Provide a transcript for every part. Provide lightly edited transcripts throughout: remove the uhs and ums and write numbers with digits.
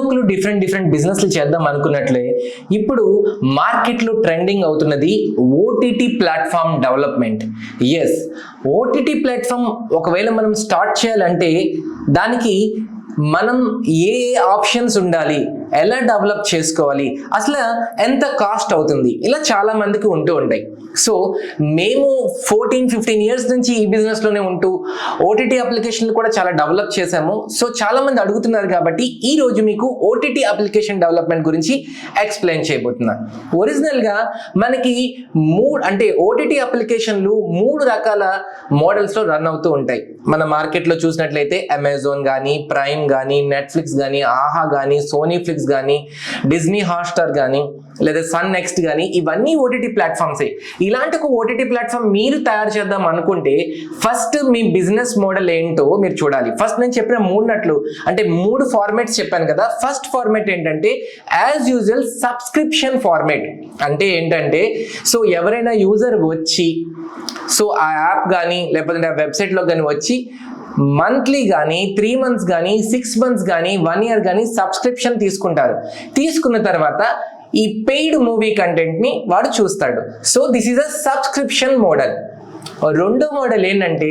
ఒక్కరు డిఫరెంట్ బిజినెస్లు చేద్దాం అనుకున్నట్లే ఇప్పుడు మార్కెట్లో ట్రెండింగ్ అవుతున్నది OTT platform development. Yes, OTT platform ఒకవేళ మనం స్టార్ట్ చేయాలంటే దానికి మనం ఏ ఆప్షన్స్ ఉండాలి, ఎలా డెవలప్ చేసుకోవాలి, అసలు ఎంత కాస్ట్ అవుతుంది, ఇలా చాలా మందికి ఉంటూ ఉంటాయి. సో మేము 14-15 ఇయర్స్ నుంచి ఈ బిజినెస్లోనే ఉంటూ ఓటీటీ అప్లికేషన్లు కూడా చాలా డెవలప్ చేశాము. సో చాలా మంది అడుగుతున్నారు కాబట్టి ఈ రోజు మీకు ఓటీటీ అప్లికేషన్ డెవలప్మెంట్ గురించి ఎక్స్ప్లెయిన్ చేయబోతున్నాను. ఒరిజినల్గా మనకి ఓటీటీ అప్లికేషన్లు 3 రకాల మోడల్స్లో రన్ అవుతూ ఉంటాయి. మన మార్కెట్లో చూసినట్లయితే అమెజాన్ కానీ, ప్రైమ్ కానీ, నెట్ఫ్లిక్స్ కానీ, ఆహా కానీ, సోనీ ఫ్లిక్స్ కానీ, డిజ్నీ హాట్స్టార్ కానీ, లేదా సన్ నెక్స్ట్ కానీ, ఇవన్నీ ఓటీటీ ప్లాట్ఫామ్సే. ఇలాంటి ఒక ఓటీటీ ప్లాట్ఫామ్ మీరు తయారు చేద్దాం అనుకుంటే ఫస్ట్ మీ బిజినెస్ మోడల్ ఏంటో మీరు చూడాలి. ఫస్ట్ నేను చెప్పిన 3 ఫార్మాట్స్ చెప్పాను కదా. ఫస్ట్ ఫార్మాట్ ఏంటంటే యాజ్ యూజువల్ సబ్స్క్రిప్షన్ ఫార్మాట్. అంటే ఏంటంటే సో ఎవరైనా యూజర్ వచ్చి సో ఆ యాప్ కానీ లేకపోతే ఆ వెబ్సైట్లో కానీ వచ్చి మంత్లీ కానీ 3 months కానీ 6 months కానీ 1 year కానీ సబ్స్క్రిప్షన్ తీసుకుంటారు. తీసుకున్న తర్వాత ఈ పెయిడ్ మూవీ కంటెంట్ ని వాడు చూస్తాడు. So this is a subscription model. రెండో మోడల్ ఏంటంటే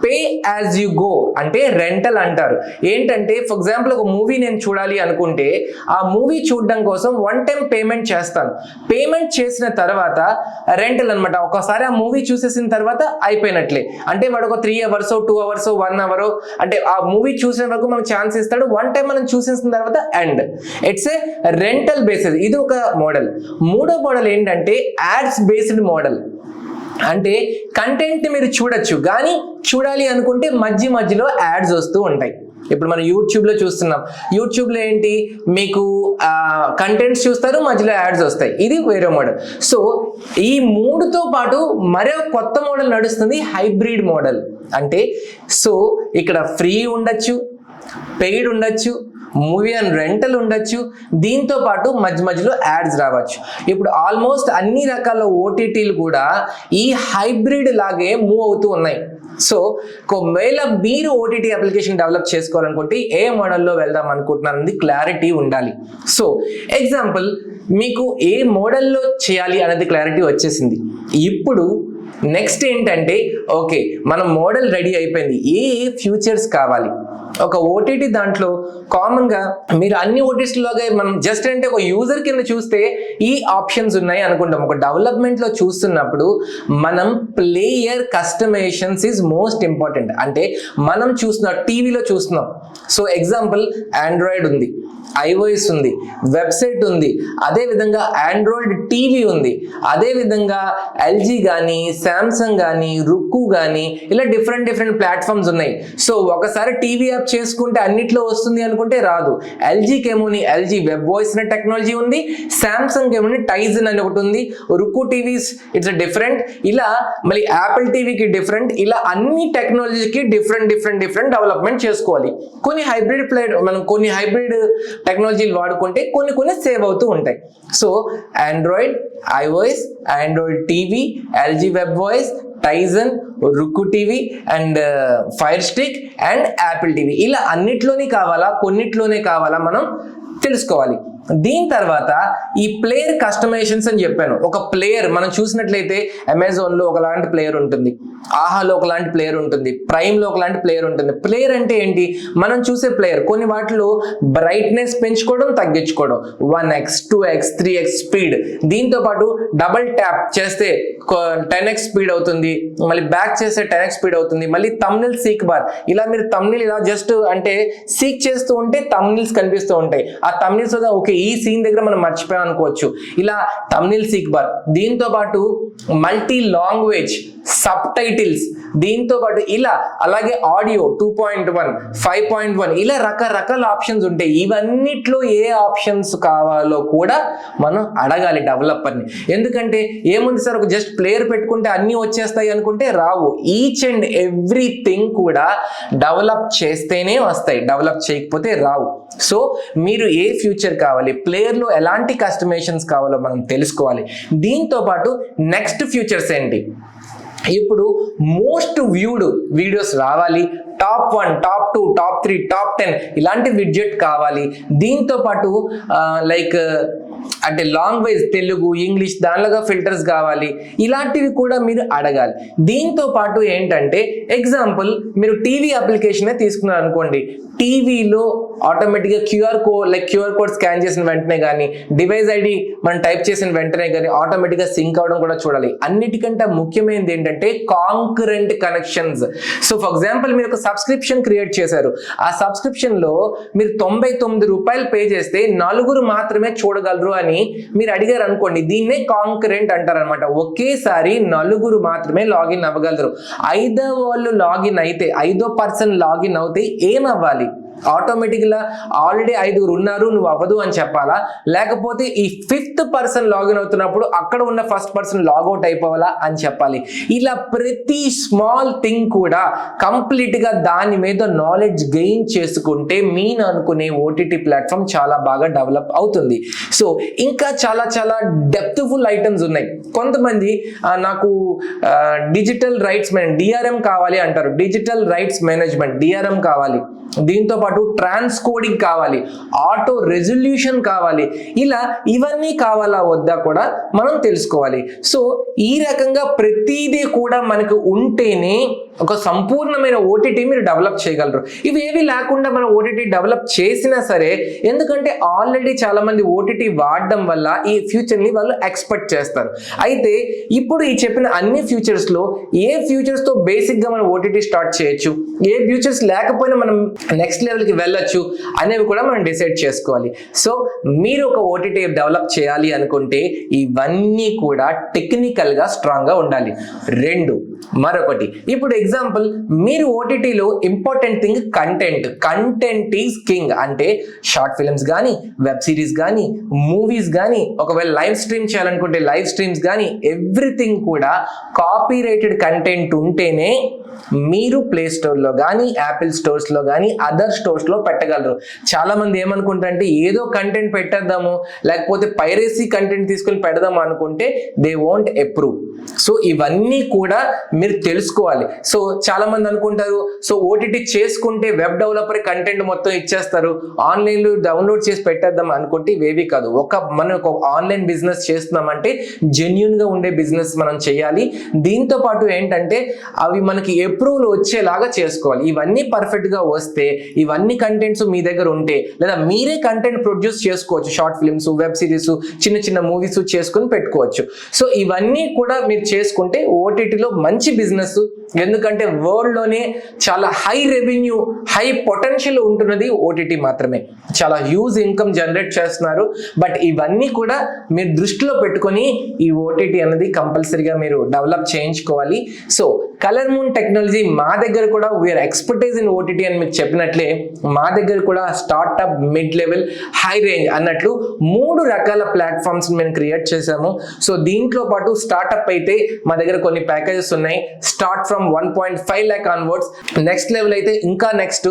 పే యాజ్ యు గో, అంటే రెంటల్ అంటారు. ఏంటంటే ఫర్ ఎగ్జాంపుల్ ఒక మూవీ నేను చూడాలి అనుకుంటే ఆ మూవీ చూడడం కోసం 1 time పేమెంట్ చేస్తాను. పేమెంట్ చేసిన తర్వాత రెంటల్ అనమాట. ఒకసారి ఆ మూవీ చూసేసిన తర్వాత అయిపోయినట్లే. అంటే వాడు ఒక 3 hours 2 hours 1 hour అంటే ఆ మూవీ చూసిన వరకు మనకు ఛాన్స్ ఇస్తాడు. 1 time మనం చూసేసిన తర్వాత end. It's a rental basis. ఇది ఒక మోడల్. మూడో మోడల్ ఏంటంటే యాడ్స్ బేస్డ్ మోడల్. అంటే కంటెంట్ మీరు చూడొచ్చు కానీ చూడాలి అనుకుంటే మధ్యలో యాడ్స్ వస్తూ ఉంటాయి. ఇప్పుడు మనం యూట్యూబ్లో చూస్తున్నాం. యూట్యూబ్లో ఏంటి, మీకు కంటెంట్స్ చూస్తారు, మధ్యలో యాడ్స్ వస్తాయి. ఇది వేరే మోడల్. సో ఈ 3తో పాటు మరో కొత్త మోడల్ నడుస్తుంది, హైబ్రిడ్ మోడల్. అంటే సో ఇక్కడ ఫ్రీ ఉండొచ్చు, పెయిడ్ ఉండొచ్చు, మూవీ అండ్ రెంటల్ ఉండొచ్చు, దీంతో పాటు మధ్యలో యాడ్స్ రావచ్చు. ఇప్పుడు ఆల్మోస్ట్ అన్ని రకాల ఓటీటీలు కూడా ఈ హైబ్రిడ్ లాగే మూవ్ అవుతూ ఉన్నాయి. సో ఒకవేళ మీరు ఓటీటీ అప్లికేషన్ డెవలప్ చేసుకోవాలనుకుంటే ఏ మోడల్లో వెళ్దాం అనుకుంటున్నారనేది క్లారిటీ ఉండాలి. సో ఎగ్జాంపుల్ మీకు ఏ మోడల్లో చేయాలి అనేది క్లారిటీ వచ్చేసింది. ఇప్పుడు నెక్స్ట్ ఏంటంటే ఓకే మన మోడల్ రెడీ అయిపోయింది, ఏ ఫ్యూచర్స్ కావాలి. ఒక ఓటీటీ దాంట్లో కామన్గా మీరు అన్ని ఓటీటీలోగా మనం జస్ట్ అంటే ఒక యూజర్ కింద చూస్తే ఈ ఆప్షన్స్ ఉన్నాయి అనుకుంటాం. ఒక డెవలప్మెంట్లో చూస్తున్నప్పుడు మనం player customisations is most important. అంటే మనం చూస్తున్నాం, టీవీలో చూస్తున్నాం. సో ఎగ్జాంపుల్ ఆండ్రాయిడ్ ఉంది, iOS ఉంది, వెబ్సైట్ ఉంది, అదేవిధంగా ఆండ్రాయిడ్ టీవీ ఉంది, అదేవిధంగా ఎల్జీ కానీ శాంసంగ్ కానీ రుక్కు కానీ ఇలా డిఫరెంట్ ప్లాట్ఫామ్స్ ఉన్నాయి. సో ఒకసారి టీవీ యాప్ చేసుకుంటే అన్నిట్లో వస్తుంది అనుకుంటే రాదు. ఎల్జీకి ఏమోని ఎల్జీ వెబ్ వాయిస్ అనే టెక్నాలజీ ఉంది, శాంసంగ్ ఏమోని టైజన్ అని ఒకటి ఉంది, రుక్కు టీవీస్ ఇట్స్ డిఫరెంట్, ఇలా మళ్ళీ యాపిల్ టీవీకి డిఫరెంట్, ఇలా అన్ని టెక్నాలజీకి డిఫరెంట్ డెవలప్మెంట్ చేసుకోవాలి. కొన్ని హైబ్రిడ్ టెక్నాలజీలు వాడుకుంటే కొన్ని సేవ్ అవుతూ ఉంటాయి. So Android, iOS, Android TV, LG web voice, Tizen, Roku TV and fire stick and Apple TV, ఇలా అన్నిట్లోనే కావాలా కొన్నిట్లోనే కావాలా మనం తెలుసుకోవాలి. దీని తర్వాత ఈ ప్లేయర్ కస్టమైజేషన్స్ అని చెప్పాను. ఒక ప్లేయర్ మనం చూసినట్లయితే అమెజాన్లో ఒకలాంటి ప్లేయర్ ఉంటుంది, ఆహాలో ఒకలాంటి ప్లేయర్ ఉంటుంది, ప్రైమ్లో ఒకలాంటి ప్లేయర్ ఉంటుంది. ప్లేయర్ అంటే ఏంటి, మనం చూసే ప్లేయర్ కొన్ని వాటిలో బ్రైట్నెస్ పెంచుకోవడం తగ్గించుకోవడం, 1x 2x 3x స్పీడ్, దీంతో పాటు డబుల్ ట్యాప్ చేస్తే 10x స్పీడ్ అవుతుంది, మళ్ళీ బ్యాక్ చేస్తే 10x స్పీడ్ అవుతుంది, మళ్ళీ థంబ్నెయిల్ సీక్ బార్, ఇలా మీరు థంబ్నెయిల్ ఇలా జస్ట్ అంటే సీక్ చేస్తూ ఉంటే థంబ్నెయిల్స్ కనిపిస్తూ ఉంటాయి. ఆ థంబ్నెయిల్స్ ఓకే ఈ సీన్ దగ్గర మనం మర్చిపోయాం అనుకోవచ్చు, ఇలా థంబ్నెయిల్ సీక్ బార్. దీంతో పాటు మల్టీ లాంగ్వేజ్ సబ్ టైటిల్స్, దీంతో పాటు ఇలా అలాగే ఆడియో 2.1 5.1 ఇలా రకరకాల ఆప్షన్స్ ఉంటాయి. ఇవన్నిట్లో ఏ ఆప్షన్స్ కావాలో కూడా మనం అడగాలి డెవలపర్ని. ఎందుకంటే ఏముంది సార్ ఒక జస్ట్ ప్లేయర్ పెట్టుకుంటే అన్నీ వచ్చేస్తాయి అనుకుంటే రావు. ఈచ్ అండ్ ఎవ్రీథింగ్ కూడా డెవలప్ చేస్తేనే వస్తాయి, డెవలప్ చేయకపోతే రావు. సో మీరు ఏ ఫ్యూచర్ కావాలి, ప్లేయర్లో ఎలాంటి కస్టమైజేషన్స్ కావాలో మనం తెలుసుకోవాలి. దీంతో పాటు నెక్స్ట్ ఫ్యూచర్స్ ఏంటి, ఇప్పుడు మోస్ట్ వ్యూడ్ వీడియోస్ రావాలి, టాప్ 1, టాప్ 2, టాప్ 3, టాప్ 10 ఇలాంటి విడ్జెట్ కావాలి. దీంతో పాటు లైక్ అంటే లాంగ్వేజ్ తెలుగు, ఇంగ్లీష్ దానిలాగా ఫిల్టర్స్ కావాలి. ఇలాంటివి కూడా మీరు అడగాలి. దీంతో పాటు ఏంటంటే ఎగ్జాంపుల్ మీరు టీవీ అప్లికేషనే తీసుకున్నారు అనుకోండి, టీవీలో ఆటోమేటిక్గా క్యూఆర్ కోడ్ స్కాన్ చేసిన వెంటనే కానీ, డివైస్ ఐడి మనం టైప్ చేసిన వెంటనే కానీ ఆటోమేటిక్గా సింక్ అవడం కూడా చూడాలి. అన్నిటికంటే ముఖ్యమైనది ఏంటంటే concurrent connections. So for example మీరు ఒక సబ్స్క్రిప్షన్ క్రియేట్ చేశారు, ఆ సబ్స్క్రిప్షన్లో మీరు 99 రూపాయలు పే చేస్తే 4 మాత్రమే చూడగలరు అని మీరు అడిగారు అనుకోండి, దీన్నే కాంకరెంట్ అంటారు అనమాట. ఒకేసారి 4 మాత్రమే లాగిన్ అవ్వగలరు. ఐదో వాళ్ళు లాగిన్ అయితే, 5వ పర్సన్ లాగిన్ అవుతే ఏమవ్వాలి? ఆటోమేటిక్గా ఆల్రెడీ 5 ఉన్నారు, నువ్వు అవ్వదు అని చెప్పాలా? లేకపోతే ఈ 5th పర్సన్ లాగిన్ అవుతున్నప్పుడు అక్కడ ఉన్న ఫస్ట్ పర్సన్ లాగౌట్ అయిపోవాలా అని చెప్పాలి. ఇలా ప్రతి స్మాల్ థింగ్ కూడా కంప్లీట్గా దాని మీద నాలెడ్జ్ గెయిన్ చేసుకుంటే మీరు అనుకునే ఓటీటీ ప్లాట్ఫామ్ చాలా బాగా డెవలప్ అవుతుంది. సో ఇంకా చాలా చాలా డెప్త్ఫుల్ ఐటమ్స్ ఉన్నాయి. కొంతమంది నాకు డిజిటల్ రైట్స్ డిఆర్ఎం కావాలి అంటారు, డిజిటల్ రైట్స్ మేనేజ్మెంట్ డిఆర్ఎం కావాలి, దీంతో పాటు ట్రాన్స్కోడింగ్ కావాలి, ఆటో రెజల్యూషన్ కావాలి. ఇవన్నీ కావాలా వద్దా కూడా మనం తెలుసుకోవాలి. సో ఈ రకంగా ప్రతిదీ కూడా మనకు ఉంటేనే ఒక సంపూర్ణమైన ఓటీటీ మీరు డెవలప్ చేయగలరు. ఇవేవి లేకుండా మనం ఓటీటీ డెవలప్ చేసినా సరే, ఎందుకంటే ఆల్రెడీ చాలా మంది ఓటీటీ వాడడం వల్ల ఈ ఫ్యూచర్ని వాళ్ళు ఎక్స్పెక్ట్ చేస్తారు. అయితే ఇప్పుడు ఈ చెప్పిన అన్ని ఫ్యూచర్స్లో ఏ ఫ్యూచర్స్తో బేసిక్గా మనం ఓటీటీ స్టార్ట్ చేయొచ్చు, ఏ ఫ్యూచర్స్ లేకపోయినా మనం నెక్స్ట్ లెవెల్కి వెళ్ళొచ్చు అనేవి కూడా మనం డిసైడ్ చేసుకోవాలి. సో మీరు ఒక ఓటీటీ డెవలప్ చేయాలి అనుకుంటే ఇవన్నీ కూడా టెక్నికల్గా స్ట్రాంగ్గా ఉండాలి. 2 మరొకటి, ఇప్పుడు ఎగ్జాంపుల్ మీరు ఓటీటీలో important thing content is king. అంటే షార్ట్ ఫిల్మ్స్ కానీ, వెబ్ సిరీస్ కానీ, మూవీస్ కానీ, ఒకవేళ లైవ్ స్ట్రీమ్ చేయాలనుకుంటే లైవ్ స్ట్రీమ్స్ కానీ, ఎవ్రీథింగ్ కూడా కాపీరైటెడ్ కంటెంట్ ఉంటేనే మీరు ప్లే స్టోర్లో కానీ, యాపిల్ స్టోర్స్లో కానీ, అదర్ స్టోర్స్లో పెట్టగలరు. చాలా మంది ఏమనుకుంటారంటే ఏదో కంటెంట్ పెట్టేద్దాము, లేకపోతే పైరసీ కంటెంట్ తీసుకొని పెడదాము అనుకుంటే దే వోంట్ అప్రూవ్. సో ఇవన్నీ కూడా మీరు తెలుసుకోవాలి. సో చాలా మంది అనుకుంటారు, సో ఓటీటీ చేసుకుంటే వెబ్ డెవలపర్ కంటెంట్ మొత్తం ఇచ్చేస్తారు, ఆన్లైన్లో డౌన్లోడ్ చేసి పెట్టేద్దాం అనుకుంటే ఇవేవి కాదు. మనం ఒక ఆన్లైన్ బిజినెస్ చేస్తున్నామంటే జెన్యున్గా ఉండే బిజినెస్ మనం చేయాలి. దీంతో పాటు ఏంటంటే అవి మనకి అప్రూవల్ వచ్చేలాగా చేసుకోవాలి. ఇవన్నీ పర్ఫెక్ట్గా వస్తే, ఇవన్నీ కంటెంట్స్ మీ దగ్గర ఉంటే, లేదా మీరే కంటెంట్ ప్రొడ్యూస్ చేసుకోవచ్చు, షార్ట్ ఫిల్మ్స్, వెబ్ సిరీస్, చిన్న చిన్న మూవీస్ చేసుకొని పెట్టుకోవచ్చు. సో ఇవన్నీ కూడా మీరు చేసుకుంటే ఓటీటీలో మంచి బిజినెస్. ఎందుకంటే వరల్డ్లోనే చాలా హై రెవెన్యూ, హై పొటెన్షియల్ ఉంటున్నది ఓటీటీ మాత్రమే. చాలా హ్యూజ్ ఇన్కమ్ జనరేట్ చేస్తున్నారు. బట్ ఇవన్నీ కూడా మీరు దృష్టిలో పెట్టుకొని ఈ ఓటీటీ అనేది కంపల్సరీగా మీరు డెవలప్ చేయించుకోవాలి. సో కలర్మూన్ టెక్నాలజీ మా దగ్గర కూడా వీఆర్ ఎక్స్పర్టైజ్ ఇన్ ఓటీటీ అని మీకు చెప్పినట్లే, మా దగ్గర కూడా startup, mid level, high range అన్నట్లు 3 రకాల ప్లాట్ఫామ్స్ మేము క్రియేట్ చేసాము. సో దీంట్లో పాటు స్టార్ట్అప్ అయితే మా దగ్గర కొన్ని ప్యాకేజెస్ ఉన్నాయి. Start from 1.5 lakh onwards. Next level అయితే ఇంకా నెక్స్ట్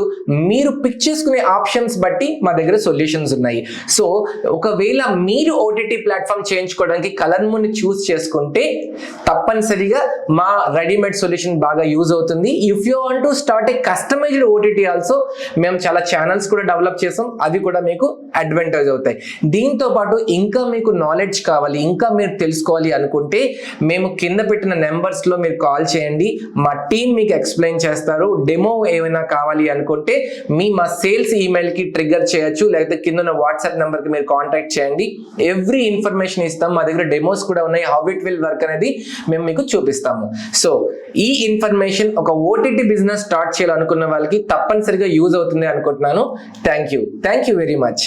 మీరు పిక్ చేసుకునే ఆప్షన్స్ బట్టి మా దగ్గర సొల్యూషన్స్ ఉన్నాయి. సో ఒకవేళ మీరు ఓటీటీ ప్లాట్ఫామ్ చేయించుకోవడానికి కలర్మూన్ చూస్ చేసుకుంటే తప్పనిసరిగా మా రెడీమేడ్ సొల్యూషన్ బాగా యూజ్ అవుతుంది. If you want to start a customised OTT also, మేము చాలా ఛానల్స్ కూడా డెవలప్ చేసాం, అవి కూడా మీకు అడ్వాంటేజ్ అవుతాయి. దీంతో పాటు ఇంకా మీకు నాలెడ్జ్ కావాలి, ఇంకా మీరు తెలుసుకోవాలి అనుకుంటే మేము కింద పెట్టిన నెంబర్స్లో మీరు కాల్ చేయండి, మా టీం మీకు ఎక్స్ప్లెయిన్ చేస్తారు. డెమో ఏమైనా కావాలి అనుకుంటే మా సేల్స్ ఈమెయిల్కి ట్రిగ్గర్ చేయొచ్చు, లేకపోతే కింద ఉన్న వాట్సాప్ నెంబర్కి మీరు కాంటాక్ట్ చేయండి. ఎవ్రీ ఇన్ఫర్మేషన్ ఇస్తాం. మా దగ్గర డెమోస్ కూడా ఉన్నాయి, హౌ ఇట్ విల్ వర్క్ అనేది మేము మీకు చూపిస్తాము. సో ఈ ఇన్ఫర్మేషన్ ఒక ఓటీటీ బిజినెస్ స్టార్ట్ చేయాలనుకున్న వాళ్ళకి తప్పనిసరిగా యూజ్ అవుతుంది అనుకుంటున్నాను. Thank you very much.